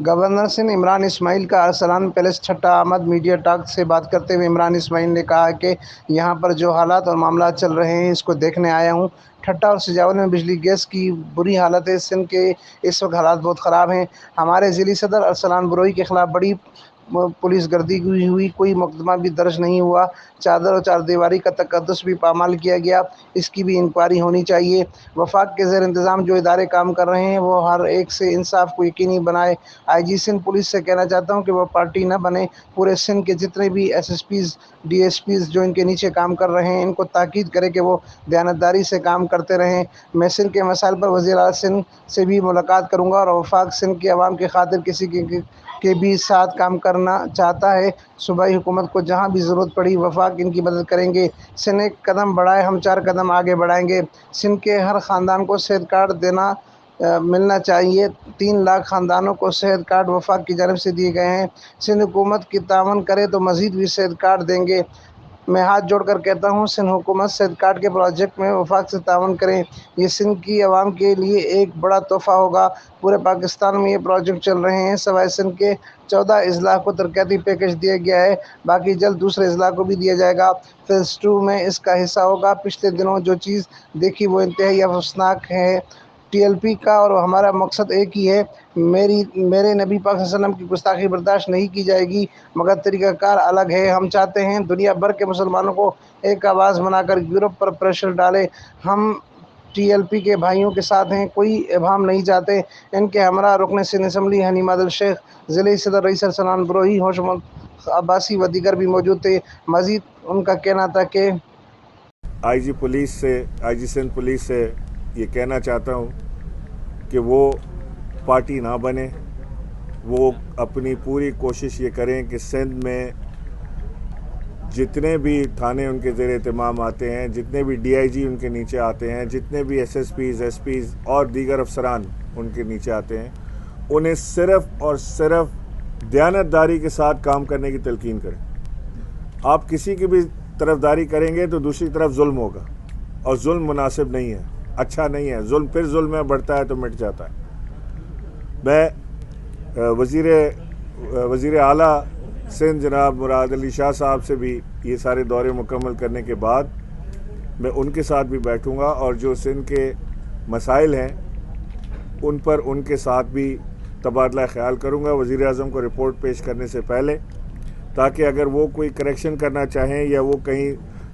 Governor Sindh Imran اسماعیل کا Arsalan palace Thatta آمد۔ Media talk سے بات کرتے ہوئے عمران اسماعیل نے کہا کہ یہاں پر جو حالات اور معاملات چل رہے ہیں اس کو دیکھنے آیا ہوں۔ ٹھٹہ اور سجاول میں بجلی گیس کی بری حالت ہے۔ سندھ کے اس وقت حالات بہت خراب ہیں۔ ہمارے ضلعی صدر ارسلان بروئی کے خلاف بڑی پولیس گردی ہوئی، کوئی مقدمہ بھی درج نہیں ہوا۔ چادر اور چار دیواری کا تقدس بھی پامال کیا گیا، اس کی بھی انکوائری ہونی چاہیے۔ وفاق کے زیر انتظام جو ادارے کام کر رہے ہیں وہ ہر ایک سے انصاف کو یقینی بنائے۔ آئی جی سندھ پولیس سے کہنا چاہتا ہوں کہ وہ پارٹی نہ بنے۔ پورے سندھ کے جتنے بھی SSPs, DSPs جو ان کے نیچے کام کر رہے ہیں ان کو تاکید کرے کہ وہ دیانتداری سے کام کرتے رہیں۔ میں سندھ کے مسائل پر وزیر اعلیٰ سندھ سے بھی ملاقات کروں گا اور وفاق سندھ کے عوام کی خاطر کسی کے بھی ساتھ کام کرنا چاہتا ہے، صوبائی حکومت کو جہاں بھی ضرورت پڑی وفاق ان کی مدد کریں گے۔ سندھ ایک قدم بڑھائے، ہم 4 قدم آگے بڑھائیں گے۔ سندھ کے ہر خاندان کو صحت کارڈ ملنا چاہیے۔ 3 لاکھ خاندانوں کو صحت کارڈ وفاق کی جانب سے دیے گئے ہیں۔ سندھ حکومت کی تعاون کرے تو مزید بھی صحت کارڈ دیں گے۔ میں ہاتھ جوڑ کر کہتا ہوں سندھ حکومت صحت کارڈ کے پروجیکٹ میں وفاق سے تعاون کریں، یہ سندھ کی عوام کے لیے ایک بڑا تحفہ ہوگا۔ پورے پاکستان میں یہ پروجیکٹ چل رہے ہیں، سوائے سندھ کے 14 اضلاع کو ترقیاتی پیکج دیا گیا ہے، باقی جلد دوسرے اضلاع کو بھی دیا جائے گا۔ فیز 2 میں اس کا حصہ ہوگا۔ پچھلے دنوں جو چیز دیکھی وہ انتہائی افسوسناک ہے۔ ٹی ایل پی کا اور ہمارا مقصد ایک ہی ہے، میرے نبی پاک صلی اللہ علیہ وسلم کی گستاخی برداشت نہیں کی جائے گی، مگر طریقہ کار الگ ہے۔ ہم چاہتے ہیں دنیا بھر کے مسلمانوں کو ایک آواز بنا کر یورپ پر پریشر ڈالے۔ ہم ٹی ایل پی کے بھائیوں کے ساتھ ہیں، کوئی ابہام نہیں چاہتے۔ ان کے ہمراہ رکن سندھ اسمبلی حنیم عادل شیخ، ضلعی صدر رئیس ارسلان بروئی، ہوش محمد عباسی و دیگر بھی موجود تھے۔ مزید ان کا کہنا تھا کہ آئی جی سندھ پولیس سے یہ کہنا چاہتا ہوں کہ وہ پارٹی نہ بنے، وہ اپنی پوری کوشش یہ کریں کہ سندھ میں جتنے بھی تھانے ان کے زیر اہتمام آتے ہیں، جتنے بھی ڈی آئی جی ان کے نیچے آتے ہیں، جتنے بھی SSPs, SPs اور دیگر افسران ان کے نیچے آتے ہیں، انہیں صرف اور صرف دیانتداری کے ساتھ کام کرنے کی تلقین کریں۔ آپ کسی کی بھی طرفداری کریں گے تو دوسری طرف ظلم ہوگا، اور ظلم مناسب نہیں ہے، اچھا نہیں ہے۔ ظلم پھر ظلم میں بڑھتا ہے تو مٹ جاتا ہے۔ میں وزیر اعلیٰ سندھ جناب مراد علی شاہ صاحب سے بھی یہ سارے دورے مکمل کرنے کے بعد میں ان کے ساتھ بھی بیٹھوں گا، اور جو سندھ کے مسائل ہیں ان پر ان کے ساتھ بھی تبادلہ خیال کروں گا وزیر اعظم کو رپورٹ پیش کرنے سے پہلے، تاکہ اگر وہ کوئی کریکشن کرنا چاہیں یا وہ کہیں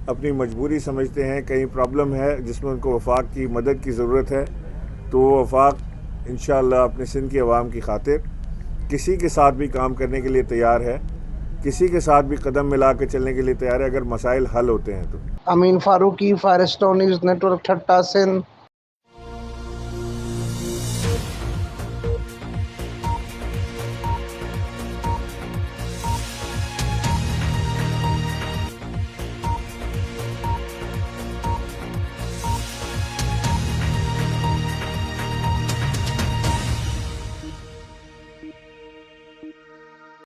اپنی مجبوری سمجھتے ہیں، کہیں پرابلم ہے جس میں ان کو وفاق کی مدد کی ضرورت ہے، تو وہ وفاق انشاءاللہ اپنے سندھ کے عوام کی خاطر کسی کے ساتھ بھی کام کرنے کے لیے تیار ہے، کسی کے ساتھ بھی قدم ملا کے چلنے کے لیے تیار ہے، اگر مسائل حل ہوتے ہیں تو۔ Amin Farooqui, fire stone news network, Thatta, Sindh.